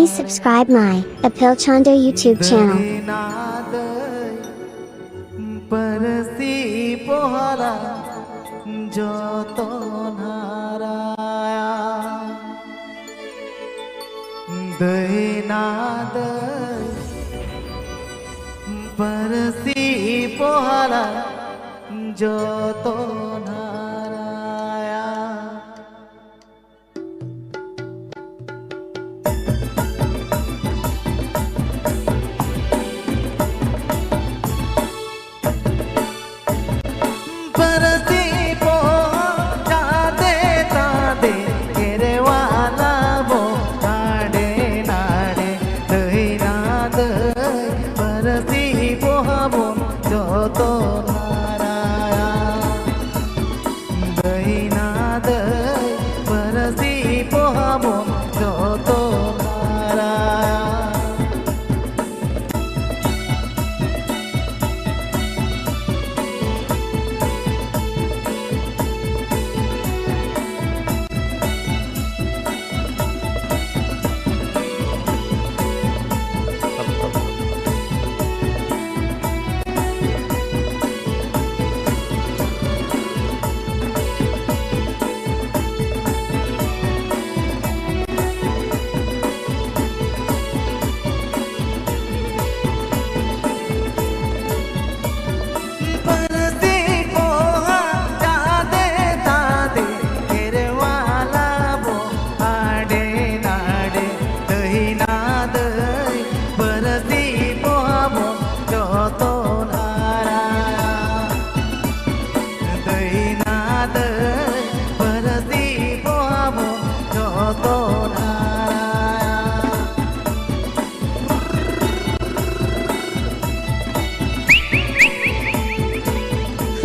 Please subscribe my Apil Chanda YouTube channel. परसी पोहारा जो तो नाराया दयनाद परसी पोहारा जो तो नाराया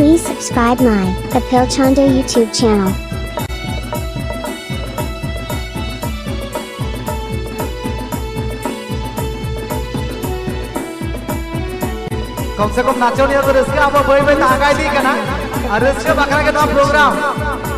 Please subscribe my Apil Chanda YouTube channel. कम से कम नाचो नहीं तो रिस्क आप वही में ताकाई दी करना और रिस्क बकरा के नाम programme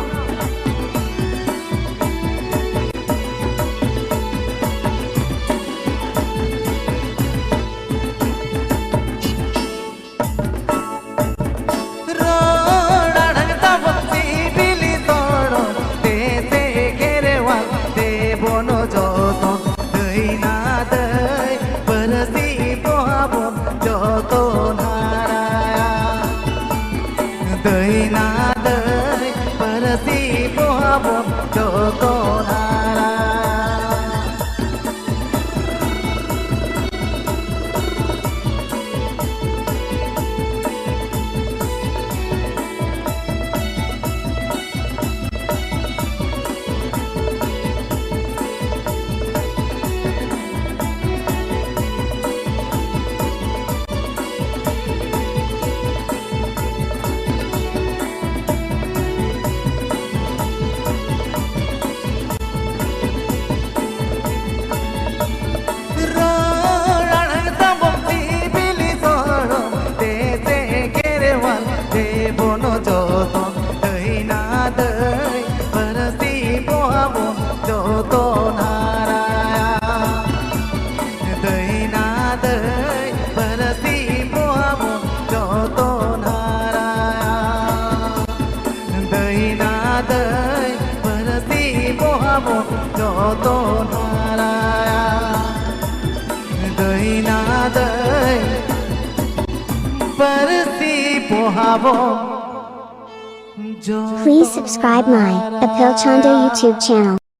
Please subscribe my Apil Chanda YouTube channel.